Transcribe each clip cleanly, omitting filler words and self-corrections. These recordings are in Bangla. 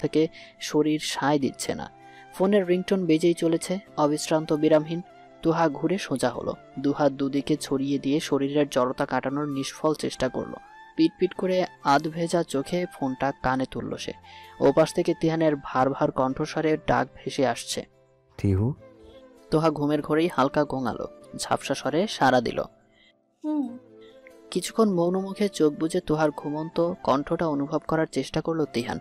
থেকে শরীর সায় দিচ্ছে না। ফোনের রিংটোন বেজেই চলেছে অবিশ্রান্ত বিরামহীন। তুহা ঘুরে সোজা হলো, দুহাত দুদিকে ছড়িয়ে দিয়ে শরীরের জড়তা কাটানোর নিষ্ফল চেষ্টা করলো। পিটপিট করে আধ ভেজা চোখে ফোনটা কানে তুলল সে। ওপাশ থেকে তিহানের ভার ভার কণ্ঠস্বরে ডাক ভেসে আসছে, তিহু। তোহা ঘুমের ঘরেই হালকা গোঙালো, ঝাপসা স্বরে সাড়া দিল। কিছুক্ষণ মৌন মুখে চোখ বুজে তোহার ঘুমন্ত কণ্ঠটা অনুভব করার চেষ্টা করলো তিহান।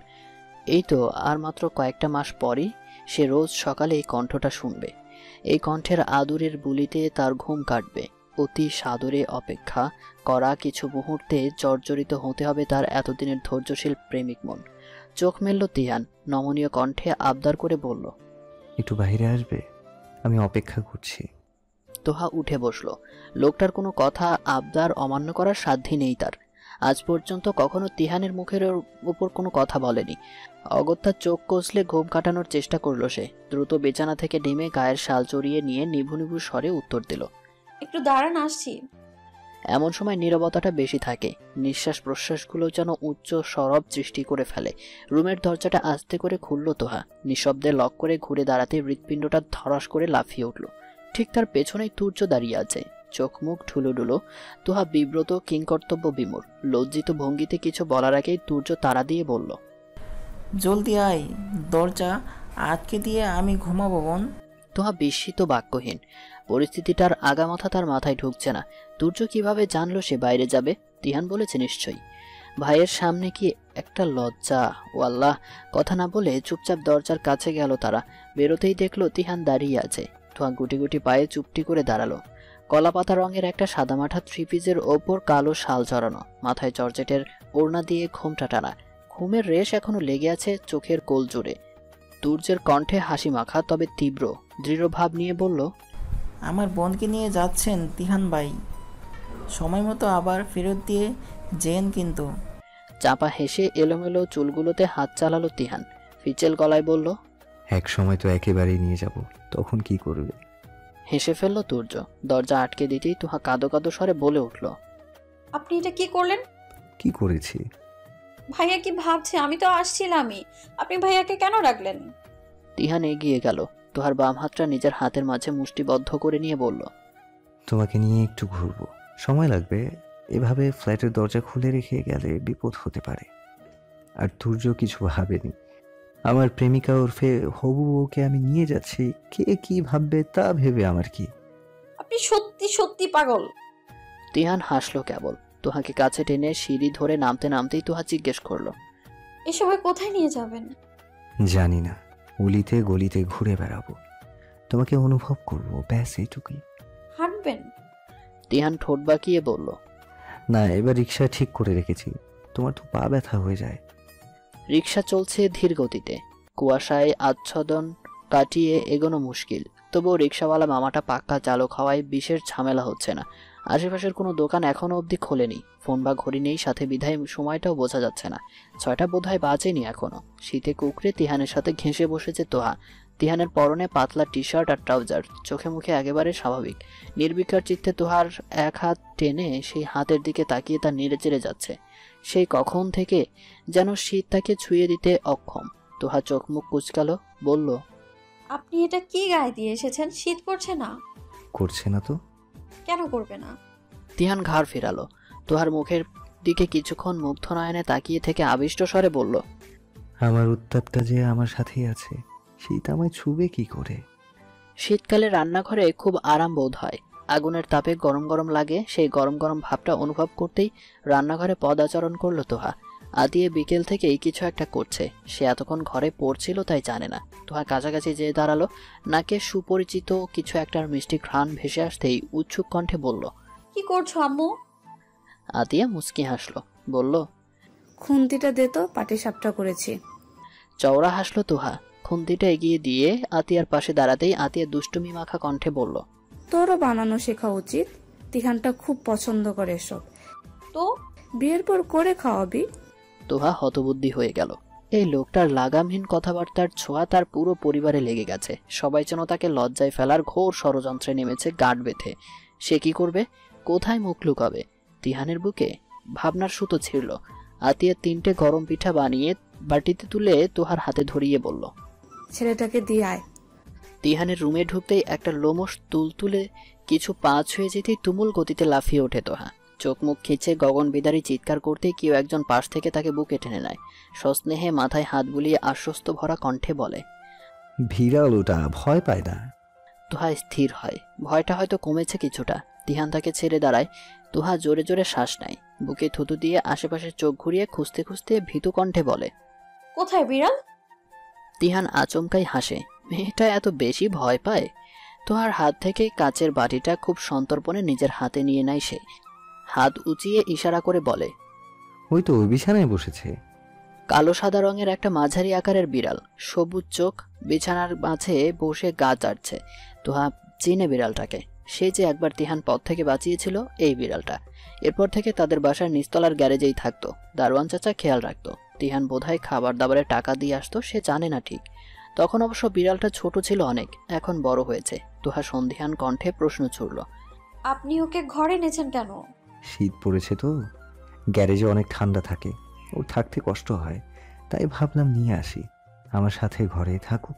এই তো আর মাত্র কয়েকটা মাস পরই সে রোজ সকালে এই কণ্ঠটা শুনবে। এই কণ্ঠের আদুরের বুলিতে তার ঘুম কাটবে। অতি সাদরে অপেক্ষা করা কিছু মুহূর্তে জর্জরিত হতে হবে তার এতদিনের ধৈর্যশীল প্রেমিক মন। চোখ মেলল তিহান, নমনীয় কণ্ঠে আবদার করে বলল, একটু বাইরে আসবে, আমি অপেক্ষা করছি। তোহা উঠে বসল। লোকটার কোনো কথা আবদার অমান্য করার সাধ্যই নেই তার। আজ পর্যন্ত কখনো তিহানের মুখের উপর কোনো কথা বলেনি। অগত্যা চোখ কষলে ঘুম কাটানোর চেষ্টা করলো সে। দ্রুত বিছানা থেকে নেমে গায়ের শাল জড়িয়ে নিয়ে নিভু নিভু স্বরে উত্তর দিল, একটু দাঁড়ান, আসছি। এমন সময় নীরবতাটা বেশি থাকে। নিঃশ্বাস প্রশ্বাসগুলো যেন উচ্চ সরব সৃষ্টি করে ফেলে। রুমের দরজাটা আস্তে করে খুলল তোহা। নিঃশব্দে লক করে ঘুরে দাঁড়াতে হৃৎপিণ্ডটা ধরাস করে লাফিয়ে উঠল। ঠিক তার পেছনেই তুর্য দাঁড়িয়ে আছে, চোখ মুখ ঢুলো। তোহা বিব্রত, কিংকর্তব্য বিমূঢ়। লজ্জিত ভঙ্গিতে কিছু বলার আগেই তুর্য তাড়া দিয়ে বলল, জলদি আয়, দরজা আটকে দিয়ে আমি ঘুমাবো বোন। তোহা বিস্মিত, বাক্যহীন। পরিস্থিতিটার আগামাথা তার মাথায় ঢুকছে না। তুর্য কিভাবে জানলো সে বাইরে যাবে? তিহান বলেছে নিশ্চয়ই। ভাইয়ের সামনে কি একটা লজ্জা! ও আল্লাহ! কথা না বলে চুপচাপ দরজার কাছে গেল তারা। বেরোতেই দেখলো তিহান দাঁড়িয়ে আছে। তোহা গুটি গুটি পায়ে চুপটি করে দাঁড়ালো। কলাপাতা রঙের একটা সাদামাঠা থ্রি পিসের ওপর কালো শাল জড়ানো, মাথায় জর্জেটের ওড়না দিয়ে ঘোমটা টানা। ঘুমের রেশ এখনো লেগে আছে চোখের কোল জুড়ে। তুর্যের কণ্ঠে হাসি মাখা তবে তীব্র, দৃঢ় ভাব নিয়ে বলল, আমার বোনকে নিয়ে যাচ্ছেন তিহান ভাই, সময় মতো আবার ফেরত দিয়ে যেন কিন্তু। চাপা হেসে এলোমেলো চুলগুলোতে হাত চালালো তিহান। ফিচেল গলায় বলল, এক সময় তো একেবারেই নিয়ে যাব, তখন কি করবে? হেসে ফেলল তুর্য। দরজা আটকে দিতেই তুহা কাঁদো কাঁদো স্বরে বলে উঠল, আপনি এটা কি করলেন? কি করেছি? ভাইয়া কি ভাবছে আমি তো আসছিলামই, আপনি ভাইয়াকে কেন রাখলেন? তিহান এগিয়ে গেল, তুহার বাম হাতটা নিজের হাতের মাঝে মুষ্টিবদ্ধ করে নিয়ে বলল, তোমাকে নিয়ে একটু ঘুরবো, সময় লাগবে। এভাবে ফ্ল্যাটের দরজা খুলে রেখে গেলে বিপদ হতে পারে। আর তুর্য কিছু ভাবেনি, আমার প্রেমিকা ওরফে হবু ওকে আমি নিয়ে যাচ্ছি, কে কি ভাববে তা ভেবে আমার কি? আপনি সত্যি সত্যি পাগল। তিহান হাসলো কেবল। তুহাকে কাছে টেনে সিঁড়ি ধরে নামতে নামতেই তুহা জিজ্ঞেস করলো, এসবে কোথায় নিয়ে যাবেন? জানি না, অলিতে গলিতে ঘুরে বেড়াবো, তোমাকে অনুভব করবো, ব্যাস এইটুকুই। হাঁটবেন? তিহান ঠোঁট বাঁকিয়ে বলল, না, এবার রিক্সা ঠিক করে রেখেছি, তোমার তো পা ব্যথা হয়ে যায়। রিক্সা চলছে ধীর গতিতে। কুয়াশায় আচ্ছাদন কাটিয়ে এগোনো মুশকিল। তবুও রিক্সাওয়ালা মামাটা পাক্কা চালক হওয়ায় বিশেষ ঝামেলা হচ্ছে না। আশেপাশের কোনো দোকান এখনো অবধি খোলেনি। ফোন বা ঘড়ি নেই সাথে, বিধায় সময়টাও বোঝা যাচ্ছে না। 6টা বোধহয় বাজেনি এখনো। শীতে কুকড়ে তিহানের সাথে ঘেঁষে বসেছে তোহা। তিহানের পরনে পাতলা টি শার্ট আর ট্রাউজার, চোখে মুখে একেবারে স্বাভাবিক। নির্বিকার চিত্তে তোহার এক হাত টেনে সেই হাতের দিকে তাকিয়ে তা নেড়ে চেড়ে যাচ্ছে। সেই কখন থেকে যেন শীত তাকে ছুঁয়ে দিতে অক্ষম। তোহা চোখ মুখ কুচকালো, বলল, আপনি এটা কি গায়ে দিয়ে এসেছেন? শীত করছে না? করছে না তো? কেন করবে না? তিহান ঘাড় ফেরালো। তোহার মুখের দিকে কিছুক্ষণ মুগ্ধ নয়নে তাকিয়ে থেকে আবিষ্ট স্বরে বলল, আমার উত্তাপটা যে আমার সাথেই আছে, শীত আমায় ছুবে কি করে? শীতকালে রান্নাঘরে খুব আরাম বোধ হয়। আগুনের তাপে গরম গরম লাগে। সেই গরম গরম ভাবটা অনুভব করতেই রান্নাঘরে পদাচরণ করলো তোহা। আদিয়ে বিকেল থেকেই কিছু একটা করছে। সে এতক্ষণ ঘরে পড়ছিল তাই জানে না। তোহা কাছাকাছি যেয়ে দাঁড়ালো। নাকে সুপরিচিত কিছু একটার মিষ্টি ঘ্রাণ ভেসে আসতেই উৎসুক কণ্ঠে বলল, কি করছো আম্মু? আতিয়া মুচকি হাসলো, বলল, খুন্তিটা দে তো, পাটিসাপটা করেছি। চওড়া হাসলো তোহা। খুন্তিটা এগিয়ে দিয়ে আতিয়ার পাশে দাঁড়াতেই আতিয়া দুষ্টুমি মাখা কণ্ঠে বলল, তোরও বানানো শেখা উচিত, তিহানটা খুব পছন্দ করে এসব। তো বিয়ের পর করে খাওয়াবি। তোহা হতবুদ্ধি হয়ে গেল। এই লোকটার লাগামহীন কথাবার্তার ছোঁয়া তার পুরো পরিবারে লেগে গেছে। সবাই যেন তাকে লজ্জায় ফেলার ঘোর ষড়যন্ত্রে নেমেছে গাঁট বেঁধে। সে কি করবে? কোথায় মুখ লুকাবে? তিহানের বুকে ভাবনার সুতো ছিঁড়ল। আতিয়া 3টে গরম পিঠা বানিয়ে বাটিতে তুলে তোহার হাতে ধরিয়ে বলল, ছেলেটাকে দিয়ে আয়। তিহানের রুমে ঢুকতেই একটা লোমশ তুলে কিছু পা ছুঁয়ে যেতেই তুমুল গতিতে লাফিয়ে ওঠে তোহা। চোখ মুখ খিচে গগন বিদারী চিৎকার করতেই কেউ একজন পাশ থেকে তাকে বুকে টেনে নেয়। সস্নেহে মাথায় হাত বুলিয়ে আশ্বস্ত ভরা কণ্ঠে বলে, বিড়াল ওটা, ভয় পায় না। তোহা স্থির হয়। ভয়টা হয়তো কমেছে কিছুটা। তিহান তাকে ছেড়ে দাঁড়ায়। তোহা জোরে জোরে শ্বাস নেয়। বুকে থুতু দিয়ে আশেপাশে চোখ ঘুরিয়ে খুঁজতে খুঁজতে ভীতু কণ্ঠে বলে, কোথায় বিড়াল? তিহান আচমকাই হাসে। মেয়েটা এত বেশি ভয় পায়? তোহার হাত থেকে কাচের বাটিটা খুব সন্তর্পণে নিজের হাতে নিয়ে নেয় সে। হাত উঁচিয়ে ইশারা করে বলে, ওই তো বিছানায় বসেছে। কালো সাদা রঙের একটা মাঝারি আকারের বিড়াল, সবুজ চোখ, বিছানার মাঝে বসে গা চাটছে। তোহা চিনে বিড়ালটাকে। সে যে একবার তিহান পথ থেকে বাঁচিয়েছিল, এই বিড়ালটা। এরপর থেকে তাদের বাসার নিচতলার গ্যারেজেই থাকতো। দারোয়ান চাচা খেয়াল রাখতো। তিহান বোধহয় খাবার দাবারে টাকা দিয়ে আসতো, সে জানে না ঠিক। তখন অবশ্য বিড়ালটা ছোট ছিল অনেক, এখন বড় হয়েছে। তোহা সন্ধিহান কণ্ঠে প্রশ্ন ছুড়ল, আপনি ওকে ঘরে এনেছেন কেন? শীত পড়েছে তো, গ্যারেজে অনেক ঠান্ডা থাকে, ওর থাকতে কষ্ট হয়, তাই ভাবলাম নিয়ে আসি, আমার সাথে ঘরে থাকুক।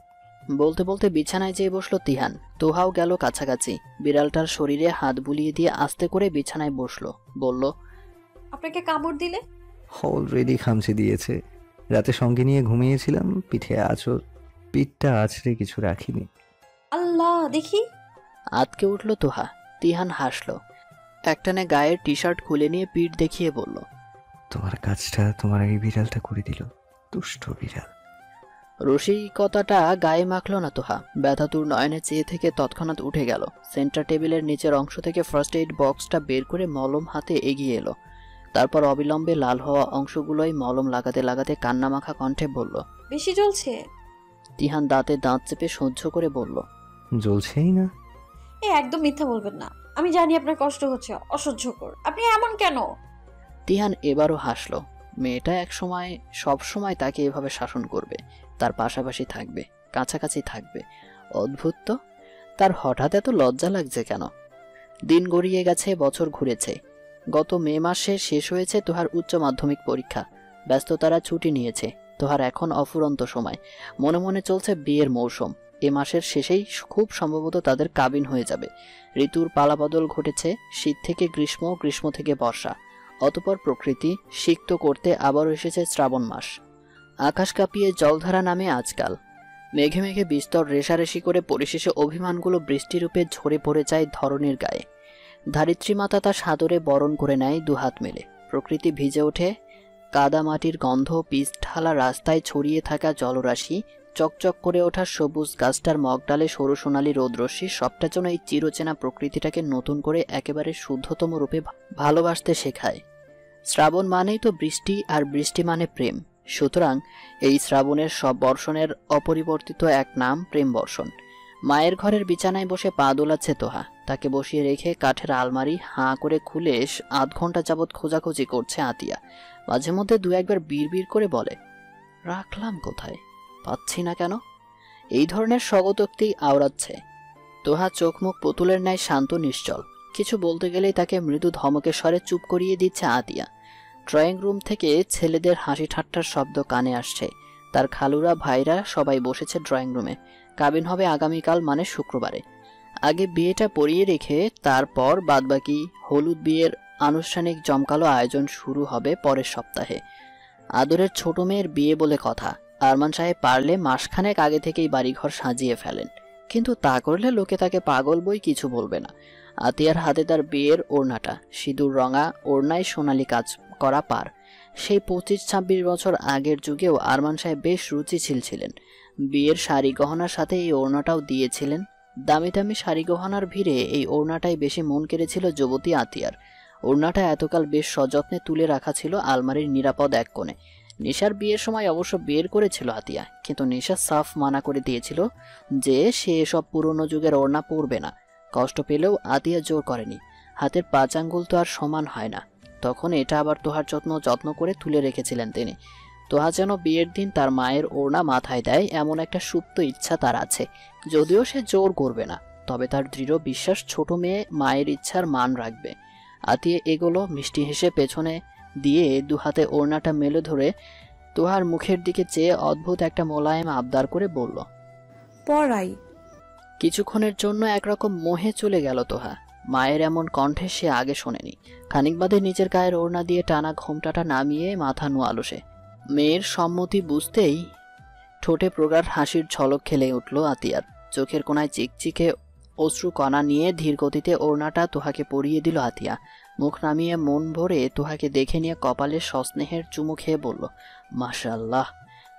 বলতে বলতে বিছানায় যেয়ে বসলো তিহান। তোহাও গেল কাছাকাছি। বিড়ালটার শরীরে হাত বুলিয়ে দিয়ে আস্তে করে বিছানায় বসলো। বলল, আপনাকে কামড় দিলে? অলরেডি খামচে দিয়েছে। রাতে সঙ্গে নিয়ে ঘুমিয়েছিলাম, পিঠে আঁচড়, পিঠটা আছড়ে কিছু রাখিনি। আল্লাহ, দেখি। আতকে উঠল তোহা। তিহান হাসলো। একটানে গায়ের টি শার্ট খুলে নিয়ে পিঠ দেখিয়ে বলল, তোমার কাজটা তোমার এই বিড়ালটা করে দিল, দুষ্ট বিড়াল। রসিকতাটা গায়ে মাখলো না তোহা। ব্যথাতুর নয়নে চেয়ে থেকে তৎক্ষণাৎ উঠে গেল। সেন্টার টেবিলের নিচের অংশ থেকে ফার্স্ট এইড বক্সটা বের করে মলম হাতে এগিয়ে এলো। তারপর অবিলম্বে লাল হওয়া অংশগুলোই মলম লাগাতে লাগাতে কান্নামাখা কণ্ঠে বলল, বেশি জ্বলছে? তিহান দাঁতে দাঁত চেপে সহ্য করে বলল, জ্বলছেই না। একদম মিথ্যা বলবেন না। আমি জানি আপনার কষ্ট হচ্ছে, অসহ্যকর। আপনি এমন কেন? তিহান এবারও হাসলো। মেয়েটা একসময় সব সময় তাকে এভাবে শাসন করবে, তার পাশাপাশি থাকবে, কাছাকাছি থাকবে। অদ্ভুত তো, তার হঠাৎ এত লজ্জা লাগছে কেন? দিন গড়িয়ে গেছে, বছর ঘুরেছে। গত মে মাসে শেষ হয়েছে তোহার উচ্চ মাধ্যমিক পরীক্ষা। ব্যস্ততারা ছুটি নিয়েছে। তোহার এখন অফুরন্ত সময়। মনে মনে চলছে বিয়ের মৌসুম। এ মাসের শেষেই খুব সম্ভবত তাদের কাবিন হয়ে যাবে। ঋতুর পালাবদল ঘটেছে। শীত থেকে গ্রীষ্ম, গ্রীষ্ম থেকে বর্ষা। অতঃপর প্রকৃতি সিক্ত করতে আবারও এসেছে শ্রাবণ মাস। আকাশ কাঁপিয়ে জলধারা নামে আজকাল। মেঘে মেঘে বিস্তর রেশারেশি করে পরিশেষে অভিমানগুলো বৃষ্টিরূপে ঝরে পড়ে যায় ধরণীর গায়ে। ধারিত্রীমাতা তা সাদরে বরণ করে নেয় দুহাত মেলে। প্রকৃতি ভিজে ওঠে। কাদা মাটির গন্ধ, পিচ ঢালা রাস্তায় ছড়িয়ে থাকা জলরাশি, চকচক করে ওঠা সবুজ গাছটার মগডালে সরু সোনালি রোদরশ্মি, সবটা যেন এই চিরচেনা প্রকৃতিটাকে নতুন করে একেবারে শুদ্ধতম রূপে ভালোবাসতে শেখায়। শ্রাবণ মানেই তো বৃষ্টি, আর বৃষ্টি মানে প্রেম। সুতরাং এই শ্রাবণের সব বর্ষণের অপরিবর্তিত এক নাম প্রেম বর্ষণ। মায়ের ঘরের বিছানায় বসে পা দোলাচ্ছে তোহা। তাকে বসিয়ে রেখে কাঠের আলমারি হাঁ করে খুলে ৮ ঘন্টা যাবৎ খোঁজাখুঁজি করছে আতিয়া। মাঝে মধ্যে দু একবার বিড়বিড় করে বলে, রাখলাম কোথায়, পাচ্ছি না কেন। এই ধরনের স্বগতোক্তি আওড়াচ্ছে। তোহা চোখ মুখ পুতুলের ন্যায় শান্ত নিশ্চল। কিছু বলতে গেলেই তাকে মৃদু ধমকের স্বরে চুপ করিয়ে দিচ্ছে আতিয়া। ড্রয়িং রুম থেকে ছেলেদের হাসি ঠাট্টার শব্দ কানে আসছে। তার খালুরা, ভাইরা সবাই বসেছে ড্রয়িং রুমে। কাবিন হবে আগামীকাল, মানে শুক্রবারে। আগে বিয়েটা পড়িয়ে রেখে তারপর বাদবাকি হলুদ বিয়ের আনুষ্ঠানিক জমকালো আয়োজন শুরু হবে পরের সপ্তাহে। আদরের ছোট মেয়ের বিয়ে বলে কথা। আরমান সাহেব পারলে মাসখানেক আগে থেকেই বাড়িঘর সাজিয়ে ফেলেন, কিন্তু তা করলে লোকে তাকে পাগল বই কিছু বলবে না। আতিয়ার হাতে তার বিয়ের ওড়নাটা, সিঁদুর রঙা ওড়নায় সোনালি কাজ করা পার। সেই 25-26 বছর আগের যুগেও আরমান সাহেব বেশ রুচিশীল ছিলেন। বিয়ের শাড়ি গহনার সাথে এই ওড়নাটাও দিয়েছিলেন। দামি দামি শাড়ি গহনার ভিড়ে এই ওড়নাটাই বেশি মন কেড়েছিল যুবতী আতিয়ার। ওড়নাটা এতকাল বেশ সযত্নে তুলে রাখা ছিল আলমারির নিরাপদ এক কোণে। নিশার বিয়ের সময় অবশ্য বের করেছিল আতিয়া, কিন্তু নিশা সাফ মানা করে দিয়েছিল যে সে এসব পুরনো যুগের ওড়না পরবে না। কষ্ট পেলেও আতিয়া জোর করেনি। হাতের 5 আঙ্গুল তো আর সমান হয় না। তখন এটা আবার তোহার যত্ন করে তুলে রেখেছিলেন তিনি। তোহা যেন বিয়ের দিন তার মায়ের ওড়না মাথায় দেয়, এমন একটা সুপ্ত ইচ্ছা তার আছে। যদিও সে জোর করবে না, তবে তার দৃঢ় বিশ্বাস ছোট মেয়ে মায়ের ইচ্ছার মান রাখবে। আতিয়া এগুলো মিষ্টি হেসে পেছনে দিয়ে দুহাতে ওড়নাটা মেলে ধরে তোহার মুখের দিকে চেয়ে অদ্ভুত একটা মোলায়েম আবদার করে বলল। পড়াই। কিছুক্ষণের জন্য একরকম মোহে চলে গেল তোহা। মায়ের এমন কণ্ঠে সে আগে শোনেনি। খানিক বাদে নিজের গায়ের ওড়না দিয়ে টানা ঘোমটাটা নামিয়ে মাথা নোয়ালো সে। মেয়ের সম্মতি বুঝতেই ঠোঁটে প্রগাঢ় হাসির ঝলক খেলে উঠল আতিয়ার। চোখের কোনায় চিকচিকে অশ্রু কণা নিয়ে ধীর গতিতে ওড়নাটা তোহাকে পরিয়ে দিল আতিয়া। মুখ নামিয়ে মন ভরে তোহাকে দেখে নিয়ে কপালে সস্নেহের চুমু খেয়ে বলল, মাশাআল্লাহ।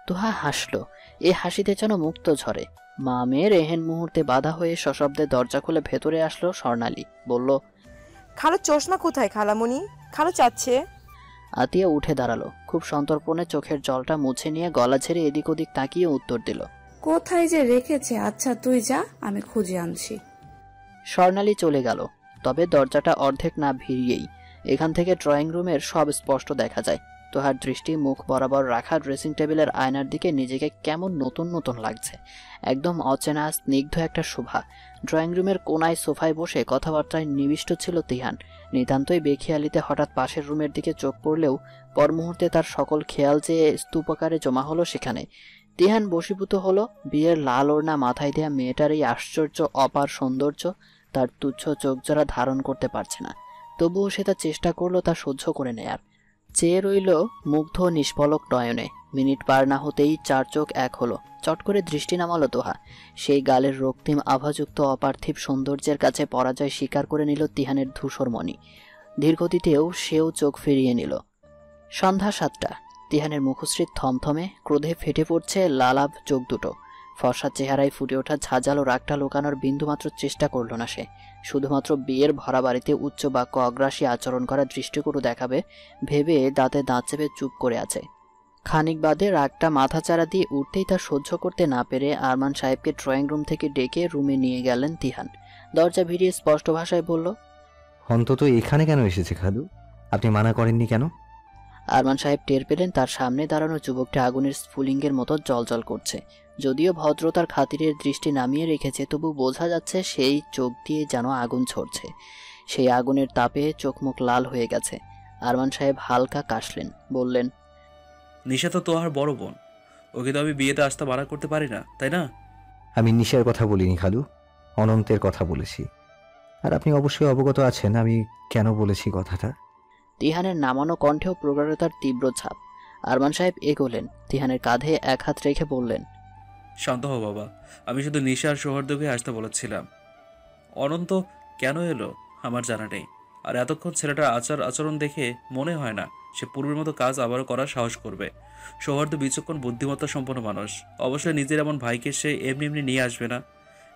তোহা হাসল। এ হাসিতে যেন মুক্ত ঝরে। মা মেয়ের এহেন মুহূর্তে বাধা হয়ে সশব্দে দরজা খুলে ভেতরে আসলো স্বর্ণালী। বলল, খালো চশমা কোথায় খালামণি? খালো চাচ্ছে। আতিয়া উঠে দাঁড়ালো। খুব সন্তর্পণে চোখের জলটা মুছে নিয়ে গলা ছেড়ে এদিক ওদিক তাকিয়ে উত্তর দিল, কোথায় যে রেখেছে? আচ্ছা তুই যা, আমি খুঁজে আনছি। স্বর্ণালী চলে গেল। তবে দরজাটা অর্ধেক না ভিড়িয়েই এখান থেকে ড্রয়িং রুমের সব স্পষ্ট দেখা যায়। তোহার দৃষ্টি মুখ বরাবর রাখা ড্রেসিং টেবিলের আয়নার দিকে নিজেকে কেমন নতুন নতুন লাগছে। একদম অচেনা স্নিগ্ধ একটা শোভা। ড্রয়িং রুমের কোনায় সোফায় বসে কথাবার্তায় নিবিষ্ট ছিল তিহান। নিতান্তই বেখেয়ালিতে হঠাৎ পাশের রুমের দিকে চোখ পড়লেও পর মুহূর্তে তার সকল খেয়াল যে স্তূপাকারে জমা হলো সেখানে। তিহান বশীভূত হলো। বিয়ের লাল ওড়না মাথায় দেয়া মেয়েটার এই আশ্চর্য অপার সৌন্দর্য তার তুচ্ছ চোখ যারা ধারণ করতে পারছে না। তবুও সে তার চেষ্টা করলো তা সহ্য করে নেয়ার। চেয়ে রইল মুগ্ধ নিষ্পলক নয়নে। মিনিট পার না হতেই চার চোখ এক হলো। চট করে দৃষ্টি নামালো তোহা। সেই গালের রক্তিম আভাযুক্ত অপার্থিব সৌন্দর্যের কাছে পরাজয় স্বীকার করে নিল তিহানের ধূসর মণি। ধীরগতিতেও সেও চোখ ফিরিয়ে নিল। সন্ধ্যা 7টা। তিহানের মুখশ্রী থমথমে, ক্রোধে ফেটে পড়ছে লালাভ চোখ দুটো। ফর্সা চেহারায় ফুটে ওঠা ঝাঁঝালো রাগটা লুকানোর বিন্দুমাত্র চেষ্টা করল না সে। শুধুমাত্র বিয়ের ভরা বাড়িতে উচ্চ বাক্য অগ্রাসী আচরণ করা দৃষ্টিকটু দেখাবে ভেবে দাঁতে দাঁত চেপে চুপ করে আছে। খানিক বাদে রাগটা মাথাচাড়া দিয়ে উঠতেই তা সহ্য করতে না পেরে আরমান সাহেবকে ড্রয়িং রুম থেকে ডেকে রুমে নিয়ে গেলেন তিহান। দরজা ভিড়িয়ে স্পষ্ট ভাষায় বলল, অন্তত এখানে কেন এসেছে খালু? আপনি মানা করেননি কেন? আরমান সাহেব টের পেলেন তার সামনে দাঁড়ানো যুবকটা আগুনের স্ফুলিঙ্গের মতো জ্বলজ্বল করছে। যদিও ভদ্রতার খাতিরের দৃষ্টি নামিয়ে রেখেছে, তবু বোঝা যাচ্ছে সেই চোখ দিয়ে যেন আগুন ছড়ছে। সেই আগুনের তাপে চোখ মুখ লাল হয়ে গেছে। আরমান সাহেব হালকা কাশলেন, বললেন, নিশা তো তোহার বড় বোন, ওকে তো আমি বিয়েতে আসতে মানা করতে পারি না, তাই না? আমি নিশার কথা বলিনি খালু, অনন্তের কথা বলেছি। আর আপনি অবশ্যই অবগত আছেন আমি কেন বলেছি কথাটা। তিহানের নামানো কণ্ঠেও প্রগাঢ়তার তীব্র ছাপ। আরমান সাহেব এগোলেন, তিহানের কাঁধে এক হাত রেখে বললেন, শান্ত হও বাবা, আমি শুধু নিশা আর সৌহার্দ্যকে আসতে বলেছিলাম। অনন্ত কেন এলো আমার জানা নেই। আর এতক্ষণ ছেলেটার আচরণ দেখে মনে হয় না সে পূর্বের মতো কাজ আবারও করার সাহস করবে। সৌহার্দ্য বিচক্ষণ বুদ্ধিমত্তা সম্পন্ন মানুষ, অবশ্যই নিজের এমন ভাইকে সে এমনি এমনি নিয়ে আসবে না।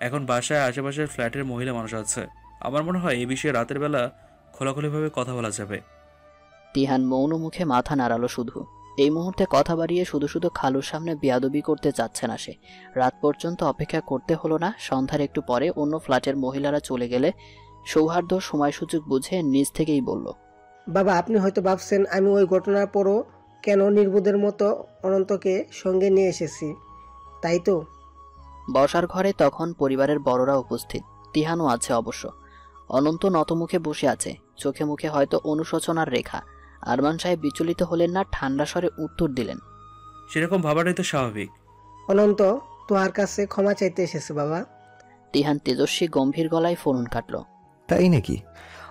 এখন বাসায় আশেপাশের ফ্ল্যাটের মহিলা মানুষ আছে, আমার মনে হয় এই বিষয়ে রাতের বেলা খোলাখুলিভাবে কথা বলা যাবে। তিহান মৌন মুখে মাথা নাড়ালো। শুধু এই মুহূর্তে কথা বাড়িয়ে শুধু শুধু খালুর সামনে বেয়াদবি করতে চাচ্ছে না সে। রাত পর্যন্ত অপেক্ষা করতে হলো না। সন্ধ্যার একটু পরে অন্য ফ্ল্যাটের মহিলারা চলে গেলে সৌহার্দ্য সময় সুযোগ বুঝে নিজ থেকেই বলল, বাবা, আপনি হয়তো ভাবছেন আমি ওই ঘটনার পরও কেন নির্বোধের মতো অনন্তকে সঙ্গে নিয়ে এসেছি, তাই তো? বসার ঘরে তখন পরিবারের বড়রা উপস্থিত। তিহানও আছে অবশ্য। অনন্ত নতমুখে বসে আছে, চোখে মুখে হয়তো অনুশোচনার রেখা। আরমান সাহেব বিচলিত হলেন না, ঠান্ডা স্বরে উত্তর দিলেন, সেরকম ভাবাটাই তো স্বাভাবিক। অনন্ত তোমার কাছে ক্ষমা চাইতে এসেছে বাবা। তিহান তেজস্বী গম্ভীর গলায় ফোন কাটল, তাই নাকি?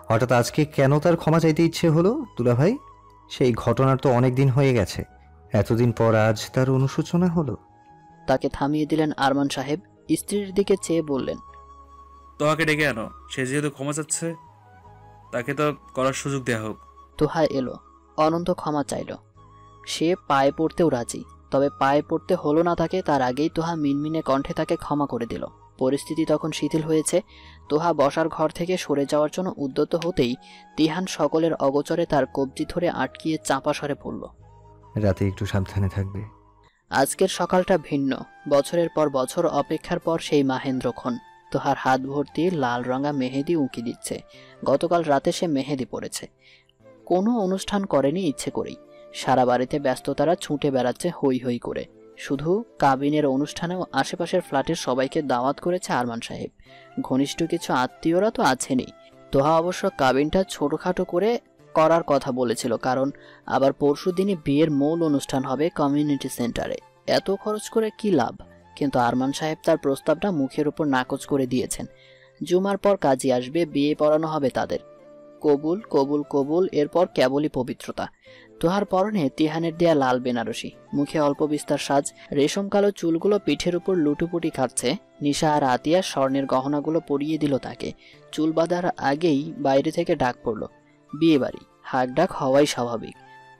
হঠাৎ আজকে কেন তার ক্ষমা চাইতে ইচ্ছে হলো দুলা ভাই? সেই ঘটনার তো অনেক দিন হয়ে গেছে, এতদিন পর আজ তার অনুশোচনা হলো। তাকে থামিয়ে দিলেন আরমান সাহেব। স্ত্রীর দিকে চেয়ে বললেন, তোহাকে ডেকে আনো, সে যেহেতু ক্ষমা চাচ্ছে তাকে তো করার সুযোগ দেওয়া হোক। তোহা এলো। অনন্ত ক্ষমা চাইল। সে পায়ে পড়তেও রাজি, তবে পায়ে পড়তে হলো না তাকে। তার আগেই তোহা মিনমিনে কণ্ঠে তাকে ক্ষমা করে দিল। পরিস্থিতি তখন শিথিল হয়েছে। তোহা বসার ঘর থেকে সরে যাওয়ার জন্য উদ্যত হতেই তিহান সকলের অগোচরে তার কবজি ধরে আটকিয়ে চাপা স্বরে পড়ল, রাতে একটু সাবধানে থাকবে। আজকের সকালটা ভিন্ন। বছরের পর বছর অপেক্ষার পর সেই মাহেন্দ্রক্ষণ। তোহার হাত ভর্তি লাল রঙা মেহেদি উঁকি দিচ্ছে। গতকাল রাতে সে মেহেদি পড়েছে। কোনো অনুষ্ঠান করেনি ইচ্ছে করেই। সারা বাড়িতে ব্যস্ততারা ছুটে বেড়াচ্ছে হই হই করে। শুধু কাবিনের অনুষ্ঠানেও আশেপাশের ফ্ল্যাটের সবাইকে দাওয়াত করেছে আরমান সাহেব। ঘনিষ্ঠ কিছু আত্মীয়রা তো আছেনই। তোহা অবশ্য কাবিনটা ছোটখাটো করে করার কথা বলেছিল, কারণ আবার পরশুদিনই বিয়ের মূল অনুষ্ঠান হবে কমিউনিটি সেন্টারে। এত খরচ করে কি লাভ? কিন্তু আরমান সাহেব তার প্রস্তাবটা মুখের উপর নাকচ করে দিয়েছেন। জুমার পর কাজী আসবে, বিয়ে পড়ানো হবে তাদের। কবুল কবুল কবুল। এরপর কেবলই পবিত্রতা। তোহার পরনে তিহানের দেয়া লাল বেনারসি, মুখে অল্প বিস্তার সাজ, রেশম কালো চুলগুলো পিঠের উপর লুটুপুটি খাচ্ছে। নিশা আর আতিয়া স্বর্ণের গহনাগুলো পরিয়ে দিল তাকে। চুল বাঁধার আগেই বাইরে থেকে ডাক পড়ল, বিয়ে বাড়ি। হাক ডাক হওয়াই স্বাভাবিক।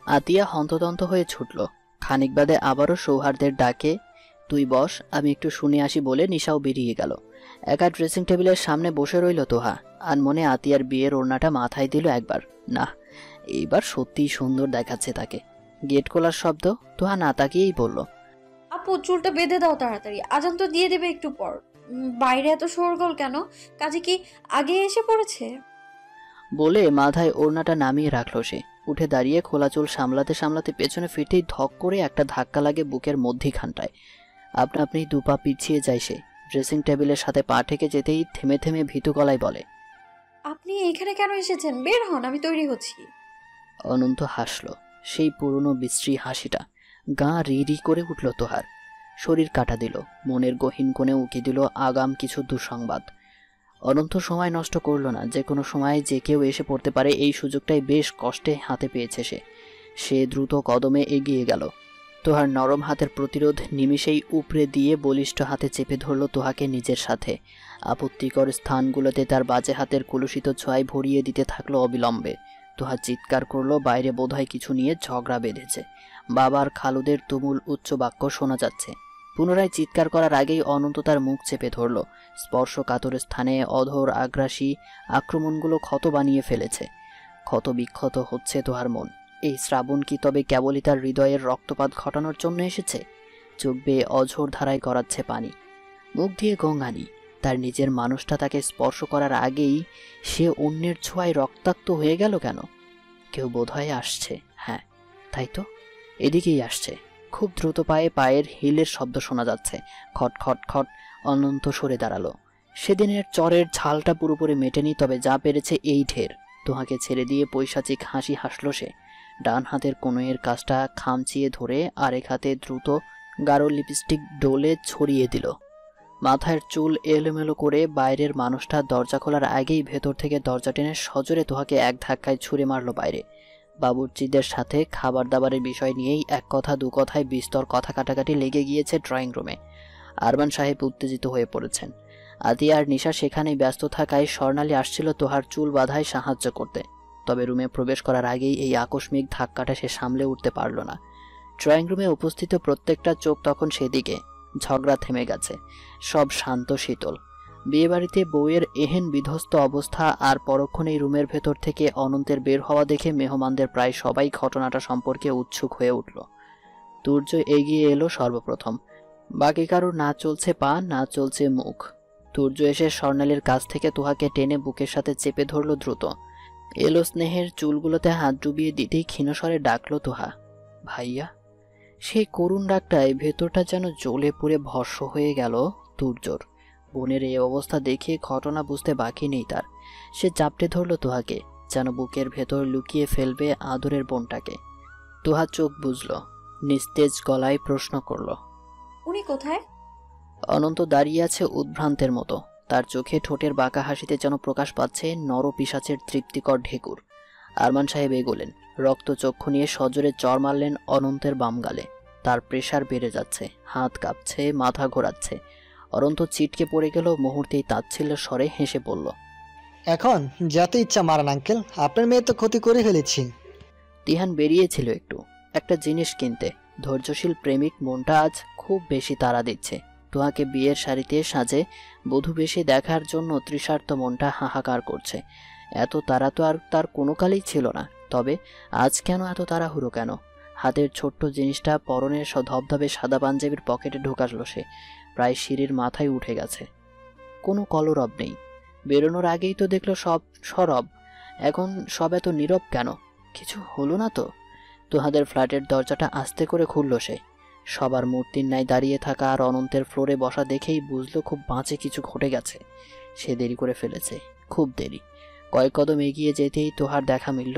আতিয়া হন্তদন্ত হয়ে ছুটল। খানিক বাদে আবারও সৌহার্দের ডাকে, তুই বস, আমি একটু শুনে আসি বলে নিশাও বেরিয়ে গেল। একা ড্রেসিং টেবিলের সামনে বসে রইল তোহা। আনমনে আতিয়ার বিয়ের ওড়নাটা মাথায় দিল একবার। না, এইবার সত্যিই সুন্দর দেখাচ্ছে তাকে। গেট খোলার শব্দ। তোহা না তাকিয়েই বলল, আপু চুলটা বেঁধে দাও তাড়াতাড়ি, আজান তো দিয়ে দেবে একটু পর। বাইরে এত শোরগোল কেন? কাজে কি আগে এসে পড়েছে? বলে মাথায় ওড়নাটা নামিয়ে রাখলো সে। উঠে দাঁড়িয়ে খোলা চুল সামলাতে সামলাতে পেছনে ফিরতেই ধক করে একটা ধাক্কা লাগে বুকের মধ্যিখানটায়। আপনা আপনি দুপা পিছিয়ে যায় সে। ড্রেসিং টেবিলের সাথে পা ঠেকে যেতেই থেমে থেমে ভীতু গলায় বলে, আপনি এখানে কেন এসেছেন? বের হন, আমি তৈরি হচ্ছি। অনন্ত হাসল, সেই পুরনো বিশ্রী হাসিটা। গা রি রি করে উঠল তোহার। শরীর কাটা দিল, মনের গহীন কোণে উকি দিল আগাম কিছু দুঃসংবাদ। অনন্ত সময় নষ্ট করল না। যে কোনো সময় যে কেউ এসে পড়তে পারে, এই সুযোগটাই বেশ কষ্টে হাতে পেয়েছে সে দ্রুত কদমে এগিয়ে গেল। তোহার নরম হাতের প্রতিরোধ নিমিষেই উপড়ে দিয়ে বলিষ্ঠ হাতে চেপে ধরল তোহাকে নিজের সাথে। আপত্তিকর স্থানগুলোতে তার বাজে হাতের কলুষিত ছোঁয়ায় ভরিয়ে দিতে থাকলো অবিলম্বে। তোহা চিৎকার করলো, বাইরে বোধহয় কিছু নিয়ে ঝগড়া বেঁধেছে। বাবার খালুদের তুমুল উচ্চ বাক্য শোনা যাচ্ছে। পুনরায় চিৎকার করার আগেই অনন্ত তার মুখ চেপে ধরল। স্পর্শকাতর স্থানে অধর আগ্রাসী আক্রমণগুলো ক্ষত বানিয়ে ফেলেছে। ক্ষত বিক্ষত হচ্ছে তোহার মন। এই শ্রাবণ কি তবে কেবলই তার হৃদয়ের রক্তপাত ঘটানোর জন্য এসেছে? চোখ বেয়ে অঝোর ধারায় গড়াচ্ছে পানি, মুখ দিয়ে গঙ্গানি। তার নিজের মানুষটা তাকে স্পর্শ করার আগেই সে অন্যের ছোঁয়ায় রক্তাক্ত হয়ে গেল কেন? কেউ বোধহয় আসছে। হ্যাঁ, তাই তো, এদিকেই আসছে। খুব দ্রুত পায়ের হিলের শব্দ শোনা যাচ্ছে। খট খট খট। অনন্ত সরে দাঁড়ালো। সেদিনের চরের ঝালটা পুরোপুরি মেটেনি, তবে যা পেরেছে এই ঢের। তোহাকে ছেড়ে দিয়ে পৈশাচিক হাসি হাসল সে। ডান হাতের কনুইয়ের কাজটা খামচিয়ে ধরে আরেক হাতে দ্রুত গাঢ় লিপস্টিক ডোলে ছড়িয়ে দিল। মাথার চুল এলোমেলো করে বাইরের মানুষটা দরজা খোলার আগেই ভেতর থেকে দরজা টেনে সজোরে তোহাকে এক ধাক্কায় ছুঁড়ে মারল বাইরে। বাবুর্চিদের সাথে খাবার দাবারের বিষয় নিয়েই এক কথা দু কথায় বিস্তর কথা কাটাকাটি লেগে গিয়েছে ড্রয়িং রুমে। আরমান সাহেব উত্তেজিত হয়ে পড়েছেন। আতিয়া আর নিশা সেখানেই ব্যস্ত থাকায় স্বর্ণালী আসছিল তোহার চুল বাঁধায় সাহায্য করতে। তবে রুমে প্রবেশ করার আগেই এই আকস্মিক ধাক্কাটা সে সামলে উঠতে পারল না। ড্রয়িং রুমে উপস্থিত প্রত্যেকটা চোখ তখন সেদিকে। ঝগড়া থেমে গেছে, সব শান্ত শীতল। বিয়েবাড়িতে বউয়ের এহেন বিধ্বস্ত অবস্থা, আর পরক্ষণেই রুমের ভেতর থেকে অনন্তের বের হওয়া দেখে মেহমানদের প্রায় সবাই ঘটনাটা সম্পর্কে উৎসুক হয়ে উঠল। তুর্য এগিয়ে এলো সর্বপ্রথম। বাকি কারোর না চলছে পা, না চলছে মুখ। তুর্য এসে স্বর্ণালীর কাছ থেকে তোহাকে টেনে বুকের সাথে চেপে ধরল দ্রুত। এলো স্নেহের চুলগুলোতে হাত ডুবিয়ে দিতেই ক্ষীণস্বরে ডাকলো তোহা, ভাইয়া। সেই করুণ ডাকটায় ভেতরটা যেন জ্বলে পুড়ে ভস্ম হয়ে গেল তুর্যর। বোনের এই অবস্থা দেখে ঘটনা বুঝতে বাকি নেই তার। সে চাপটে ধরল তোহাকে, যেন বুকের ভেতর লুকিয়ে ফেলবে আদরের বোনটাকে। তোহা চোখ বুঝল, নিস্তেজ গলায় প্রশ্ন করল, উনি কোথায়? অনন্ত দাঁড়িয়ে আছে উদ্ভ্রান্তের মতো। তার চোখে ঠোঁটের বাঁকা হাসিতে যেন প্রকাশ পাচ্ছে নরপিশাচের তৃপ্তিকর ঢেকুর। আরমান সাহেব এগোলেন, রক্তচক্ষু নিয়ে সজোরে চর মারলেন অনন্তের বাম গালে। তার প্রেসার বেড়ে যাচ্ছে, হাত কাঁপছে, মাথা ঘোরাচ্ছে। অনন্ত চিটকে পড়ে গেল। মুহূর্তেই তাচ্ছিল্য স্বরে হেসে বলল, এখন যত ইচ্ছা মারান আঙ্কেল, আপনার মেয়ে তো ক্ষতি করে ফেলেছি। তিহান বেরিয়েছিল একটা জিনিস কিনতে। ধৈর্যশীল প্রেমিক মনটা আজ খুব বেশি তাড়া দিচ্ছে। তোহাকে বিয়ের শাড়িতে সাজে বধূ বেশে দেখার জন্য তৃষার্ত মনটা হাহাকার করছে। এত তাড়া তো আর তার কোনো কালেই ছিল না, তবে আজ কেন এত তাড়াহুড়ো কেন? হাতের ছোট্ট জিনিসটা পরনের ধবধবে সাদা পাঞ্জাবির পকেটে ঢোকালো সে। প্রায় সিঁড়ির মাথায় উঠে গেছে। কোনো কলরব নেই। বেরোনোর আগেই তো দেখলো সব সরব, এখন সব এত নীরব কেন? কিছু হলো না তো? তোহাদের ফ্ল্যাটের দরজাটা আস্তে করে খুলল সে। সবার মূর্তির ন্যায় দাঁড়িয়ে থাকা আর অনন্তের ফ্লোরে বসা দেখেই বুঝলো খুব বাঁচে কিছু ঘটে গেছে। সে দেরি করে ফেলেছে, খুব দেরি। কয়েক কদম এগিয়ে যেতেই তোহার দেখা মিলল।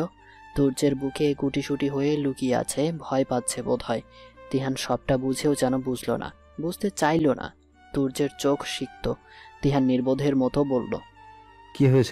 তুর্যের বুকে গুটিসুটি হয়ে লুকিয়ে আছে, ভয় পাচ্ছে বোধহয়। তিহান সবটা বুঝেও যেন বুঝলো না, বুঝতে চাইল না। তুর্যের চোখ সিক্ত। তিহান নির্বোধের মতো বলল, কি হয়েছে?